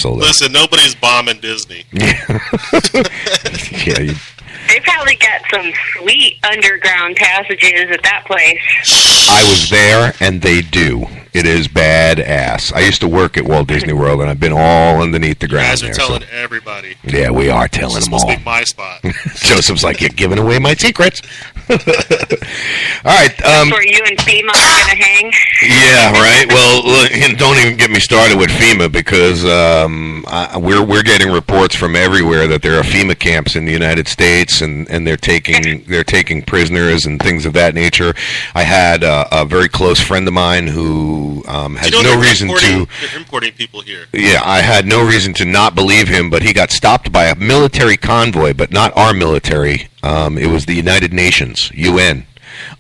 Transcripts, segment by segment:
asshole. Though. Listen, nobody's bombing Disney. Yeah. Yeah. They probably got some sweet underground passages at that place. I was there, and they do. It is badass. I used to work at Walt Disney World, and I've been all underneath the ground there. You guys are telling everybody. Yeah, we are telling them all. This must be my spot. Joseph's like, you're giving away my secrets. All right. That's where you and FEMA are going to hang. Yeah, right. Well, look, don't even get me started with FEMA because we're getting reports from everywhere that there are FEMA camps in the United States, and they're taking prisoners and things of that nature. I had a very close friend of mine who has no reason to. They're importing people here. Yeah, I had no reason to not believe him, but he got stopped by a military convoy, but not our military. It was the United Nations, UN,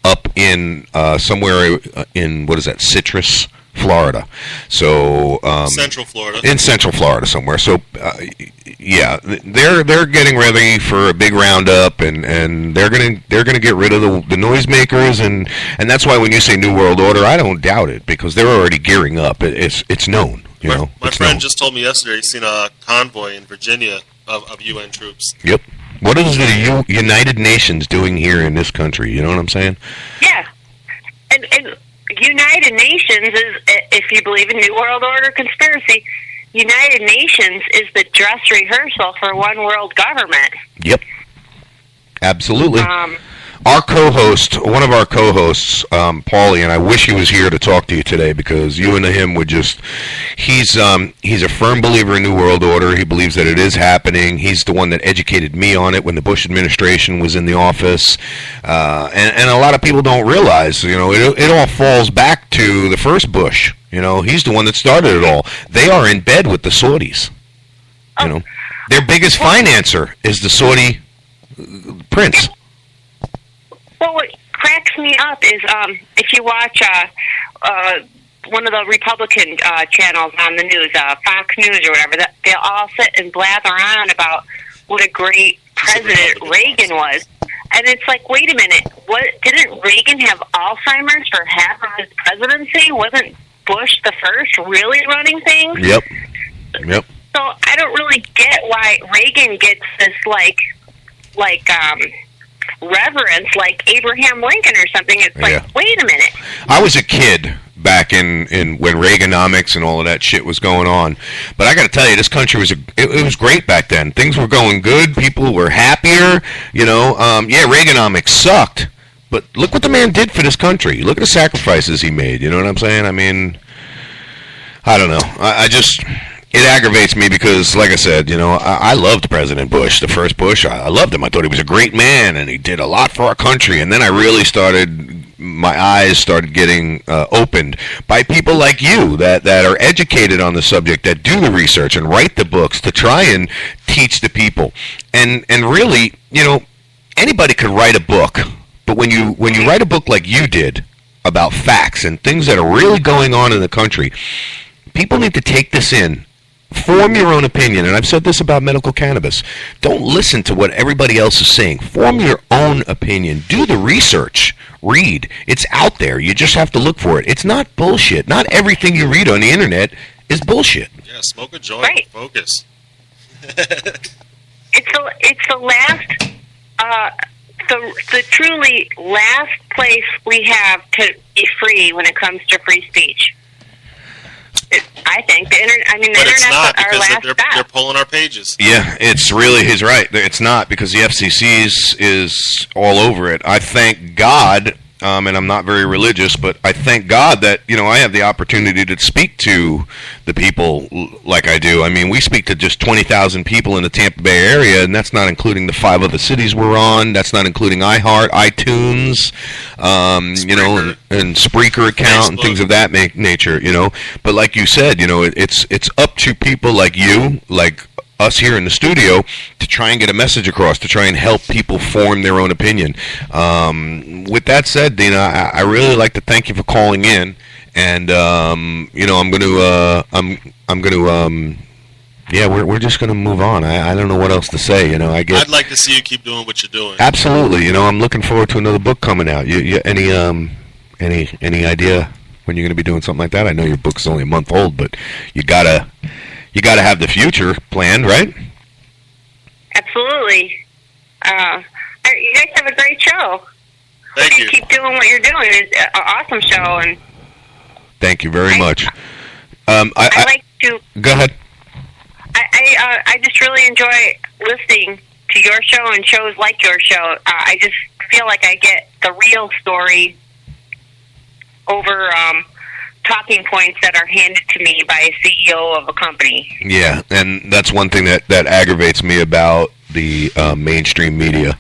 up in somewhere in, what is that, Citrus, Florida. So Central Florida. In Central Florida somewhere. So yeah, they're getting ready for a big roundup, and they're gonna get rid of the noisemakers, and that's why when you say New World Order, I don't doubt it because they're already gearing up. It's known. My friend just told me yesterday he's seen a convoy in Virginia of UN troops. Yep. What is the United Nations doing here in this country? You know what I'm saying? Yeah. And United Nations is, if you believe in New World Order conspiracy, United Nations is the dress rehearsal for one world government. Yep. Absolutely. Our co-host, one of our co-hosts, Paulie, and I wish he was here to talk to you today because you and him would just, he's a firm believer in New World Order. He believes that it is happening. He's the one that educated me on it when the Bush administration was in the office. And a lot of people don't realize, it all falls back to the first Bush. He's the one that started it all. They are in bed with the Saudis. Their biggest financer is the Saudi prince. Well, what cracks me up is if you watch one of the Republican channels on the news, Fox News or whatever, they'll all sit and blather on about what a great president Reagan was. And it's like, wait a minute, didn't Reagan have Alzheimer's for half of his presidency? Wasn't Bush the first really running things? Yep. So I don't really get why Reagan gets this reverence like Abraham Lincoln or something. It's like, wait a minute. I was a kid back in when Reaganomics and all of that shit was going on, but I got to tell you, this country it was great back then. Things were going good. People were happier. Reaganomics sucked, but look what the man did for this country. Look at the sacrifices he made. You know what I'm saying? I mean, I don't know. It aggravates me because, like I said, I loved President Bush, the first Bush. I loved him. I thought he was a great man, and he did a lot for our country. And then my eyes started getting opened by people like you that are educated on the subject, that do the research and write the books to try and teach the people. And really, anybody could write a book, but when you write a book like you did about facts and things that are really going on in the country, people need to take this in. Form your own opinion, and I've said this about medical cannabis. Don't listen to what everybody else is saying. Form your own opinion. Do the research. Read. It's out there. You just have to look for it. It's not bullshit. Not everything you read on the internet is bullshit. Yeah, smoke a joint. Right. Focus. It's the last, the truly last place we have to be free when it comes to free speech. I think the internet's our last stop. They're pulling our pages. Yeah, he's right. It's not because the FCC is all over it. I thank God, and I'm not very religious, but I thank God that, I have the opportunity to speak to the people like I do. I mean, we speak to just 20,000 people in the Tampa Bay area, and that's not including the 5 other cities we're on. That's not including iHeart, iTunes, Spreaker. and Spreaker account, Facebook, and things of that nature, But like you said, it's up to people like you, like us here in the studio, to try and get a message across, to try and help people form their own opinion. With that said, Dina, I really like to thank you for calling in, and we're just gonna move on. I don't know what else to say. I'd like to see you keep doing what you're doing. Absolutely. I'm looking forward to another book coming out. You any idea when you're gonna be doing something like that? I know your book's only a month old, but you gotta you got to have the future planned, right? Absolutely. You guys have a great show. Thank you. Keep doing what you're doing. It's an awesome show, and thank you very much. I like to go ahead. I just really enjoy listening to your show and shows like your show. I just feel like I get the real story over talking points that are handed to me by a CEO of a company. Yeah, and that's one thing that aggravates me about the mainstream media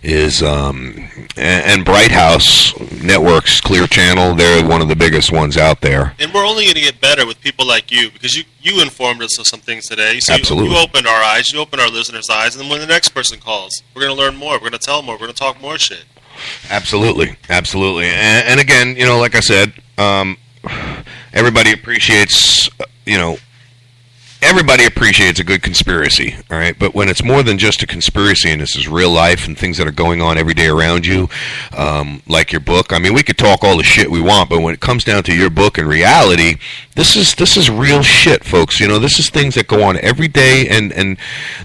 is and Bright House Networks, Clear Channel, they're one of the biggest ones out there. And we're only going to get better with people like you, because you informed us of some things today. So Absolutely. You opened our eyes, you opened our listeners' eyes, and then when the next person calls, we're going to learn more, we're going to tell more, we're going to talk more shit. Absolutely. And again, like I said, everybody appreciates, everybody appreciates a good conspiracy, all right? But when it's more than just a conspiracy and this is real life and things that are going on every day around you, like your book, I mean, we could talk all the shit we want, but when it comes down to your book and reality, this is real shit, folks. This is things that go on every day, and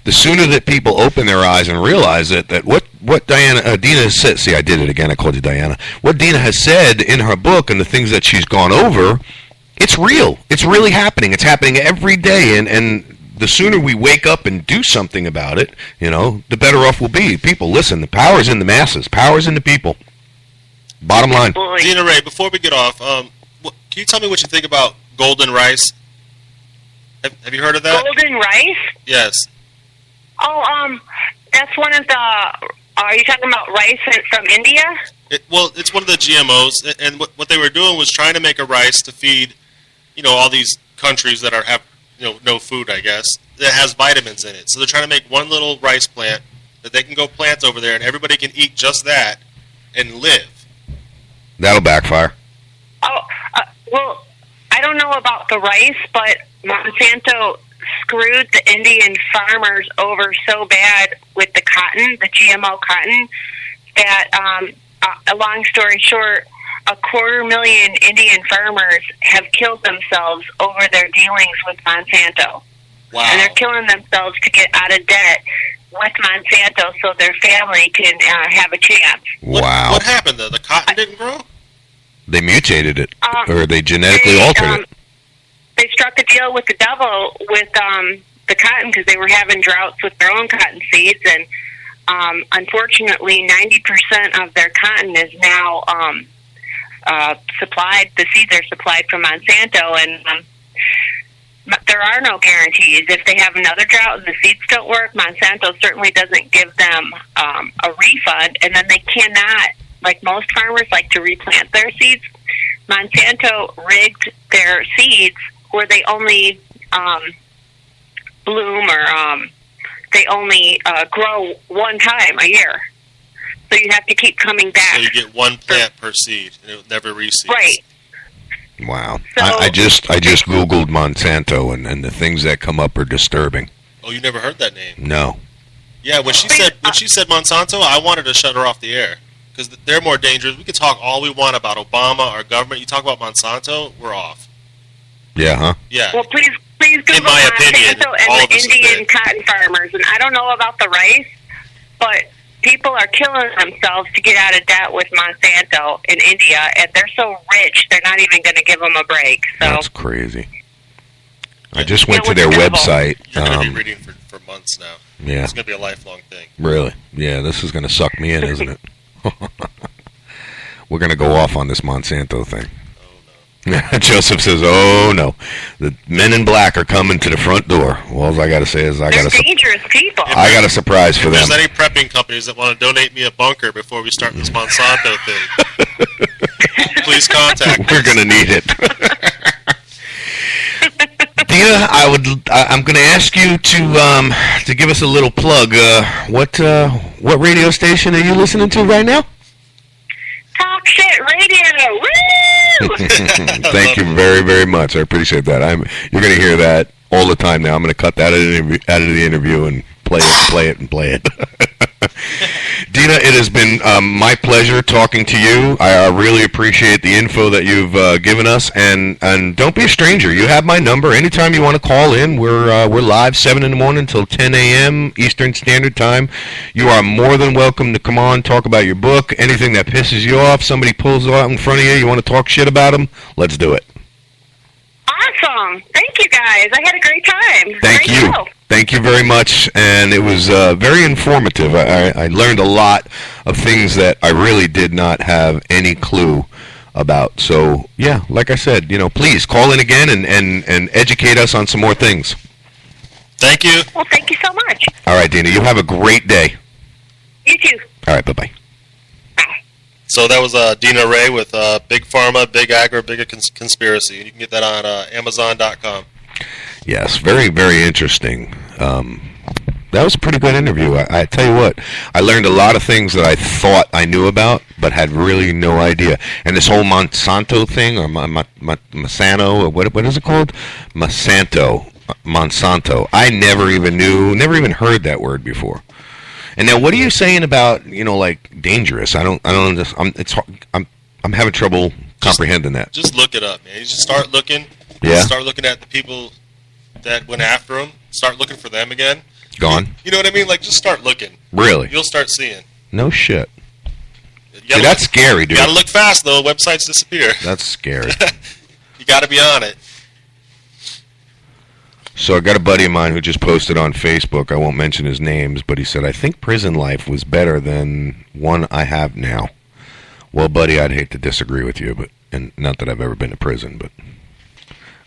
the sooner that people open their eyes and realize that what Dina has said, see, I did it again, I called you Diana, what Dina has said in her book and the things that she's gone over, it's real. It's really happening. It's happening every day, and the sooner we wake up and do something about it, the better off we'll be. People, listen, the power is in the masses. Power is in the people. Bottom line. Dina Ray, before we get off, can you tell me what you think about golden rice? Have you heard of that? Golden rice? Yes. Oh, that's one of the... Are you talking about rice from India? It's one of the GMOs, and what they were doing was trying to make a rice to feed, all these countries that have no food, I guess, that has vitamins in it. So they're trying to make one little rice plant that they can go plant over there, and everybody can eat just that and live. That'll backfire. Oh, well, I don't know about the rice, but Monsanto screwed the Indian farmers over so bad with the cotton, the GMO cotton, that, a long story short, 250,000 Indian farmers have killed themselves over their dealings with Monsanto. Wow. And they're killing themselves to get out of debt with Monsanto so their family can have a chance. Wow. What happened, though? The cotton didn't grow? They mutated it, or they genetically altered it. They struck a deal with the devil with the cotton because they were having droughts with their own cotton seeds, and unfortunately 90% of their cotton is now supplied. The seeds are supplied from Monsanto, and there are no guarantees. If they have another drought and the seeds don't work, Monsanto certainly doesn't give them a refund, and then they cannot, like most farmers like to replant their seeds. Monsanto rigged their seeds where they only bloom or they only grow one time a year. So you have to keep coming back. So you get one plant per seed, and it never reseeds. Right. Wow. So, I just Googled Monsanto, and the things that come up are disturbing. Oh, you never heard that name? No. Yeah, when she said Monsanto, I wanted to shut her off the air. Because they're more dangerous. We can talk all we want about Obama, our government. You talk about Monsanto, we're off. Yeah, huh? Yeah. Well, please Google In my opinion, Monsanto all and of the us Indian cotton farmers. And I don't know about the rice, but people are killing themselves to get out of debt with Monsanto in India, and they're so rich, they're not even going to give them a break. So That's crazy. I just went to their website. You're going to be reading for months now. Yeah. It's going to be a lifelong thing. Really? Yeah, this is going to suck me in, isn't it? We're going to go off on this Monsanto thing. Oh, no. Joseph says, oh, no. The men in black are coming to the front door. Well, all I got to say is they're dangerous people. I got a surprise for them. If there's any prepping companies that want to donate me a bunker before we start this Monsanto thing, please contact us. We're going to need it. Dina, I'm going to ask you to give us a little plug. What radio station are you listening to right now? Talk Shit Radio. Woo! Thank you very, very much. I appreciate that. You're going to hear that all the time now. I'm going to cut that out of the interview and play it. Dina, it has been my pleasure talking to you. I really appreciate the info that you've given us, and don't be a stranger. You have my number. Anytime you want to call in, we're live 7 in the morning until 10 a.m. Eastern Standard Time. You are more than welcome to come on, talk about your book, anything that pisses you off. Somebody pulls it out in front of you. You want to talk shit about them? Let's do it. Awesome. Thank you, guys. I had a great time. Thank Great you. show. Thank you very much, and it was very informative. I learned a lot of things that I really did not have any clue about. So, yeah, like I said, please call in again and educate us on some more things. Thank you. Well, thank you so much. All right, Dina, you have a great day. You too. All right, bye-bye. Bye. So that was Dina Ray with Big Pharma, Big Agri, Big Conspiracy. You can get that on Amazon.com. Yes, very, very interesting. That was a pretty good interview. I tell you what, I learned a lot of things that I thought I knew about, but had really no idea. And this whole Monsanto thing, or Monsanto, or what is it called? Monsanto. I never even heard that word before. And now, what are you saying about like dangerous? I don't. I'm having trouble comprehending that. Just look it up, man. You just start looking. Yeah. Start looking at the people that went after him. Start looking for them again. Gone. You know what I mean? Like, just start looking. Really? You'll start seeing. No shit. See, that's scary, dude. You gotta look fast, though. Websites disappear. That's scary. You gotta be on it. So I got a buddy of mine who just posted on Facebook. I won't mention his names, but he said, I think prison life was better than one I have now. Well, buddy, I'd hate to disagree with you, and not that I've ever been to prison, but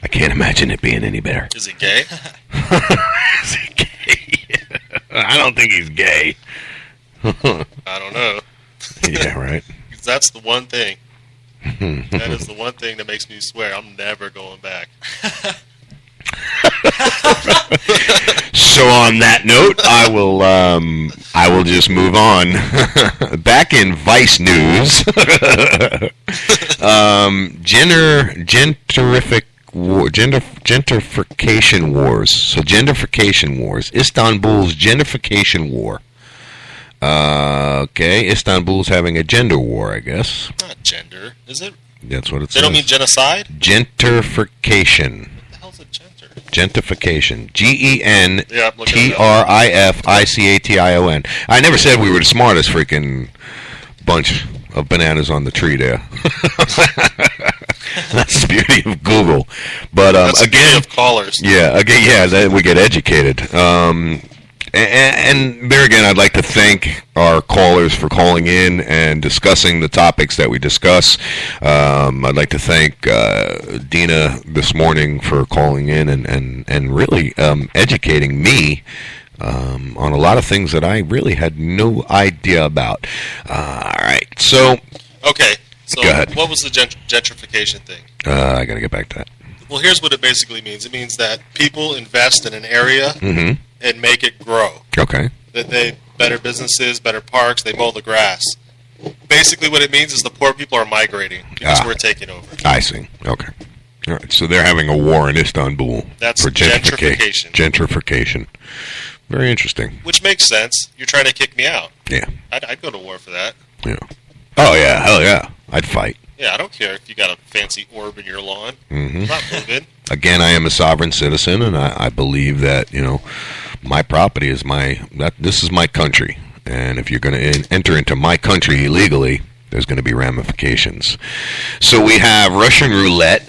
I can't imagine it being any better. Is he gay? Is he gay? I don't think he's gay. I don't know. Yeah, right. That's the one thing. That is the one thing that makes me swear I'm never going back. So on that note, I will just move on. Back in Vice news, gentrification wars. So gentrification wars. Istanbul's gentrification war. Okay, Istanbul's having a gender war, I guess. Not gender, is it? That's what it says. They don't mean genocide? Gentrification. What the hell's a genter? Gentrification. Gentrification. I never said we were the smartest freaking bunch of bananas on the tree there. That's the beauty of Google. But that's again, the beauty of callers. Yeah, we get educated. And there again, I'd like to thank our callers for calling in and discussing the topics that we discuss. I'd like to thank Dina this morning for calling in and really educating me on a lot of things that I really had no idea about. All right, so... Okay, so go ahead. What was the gentrification thing? I got to get back to that. Well, here's what it basically means. It means that people invest in an area and make it grow. Okay. That they better businesses, better parks, they mow the grass. Basically what it means is the poor people are migrating because we're taking over. I see. Okay. All right, so they're having a war in Istanbul. That's for gentrification. Gentrification. Very interesting. Which makes sense. You're trying to kick me out. Yeah. I'd go to war for that. Yeah. Oh, yeah. Hell yeah. I'd fight. Yeah, I don't care if you got a fancy orb in your lawn. Mm-hmm. I'm not moving. Again, I am a sovereign citizen, and I believe that, my property is this is my country. And if you're going to enter into my country illegally, there's going to be ramifications. So we have Russian roulette,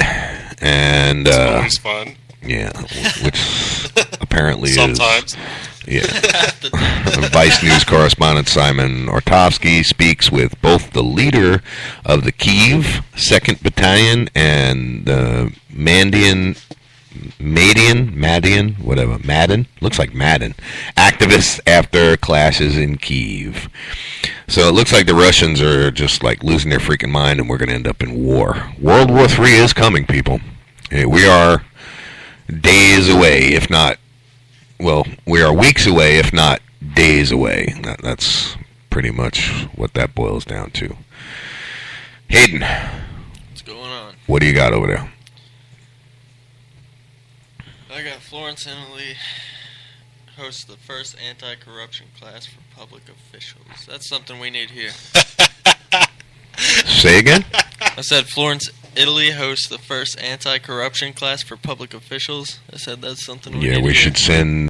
and... It's always fun. Yeah, which apparently Sometimes. Yeah. Vice News correspondent Simon Ortovsky speaks with both the leader of the Kyiv 2nd Battalion and the Madin, looks like Madden, activists after clashes in Kyiv. So it looks like the Russians are just like losing their freaking mind, and we're going to end up in war. World War III is coming, people. We are days away, if not, we are weeks away, if not days away. That's pretty much what that boils down to. Hayden. What's going on? What do you got over there? I got Florence and Emily hosts the first anti-corruption class for public officials. That's something we need here. Say again? I said Florence, Italy hosts the first anti-corruption class for public officials. I said that's something we need Yeah, we here. should send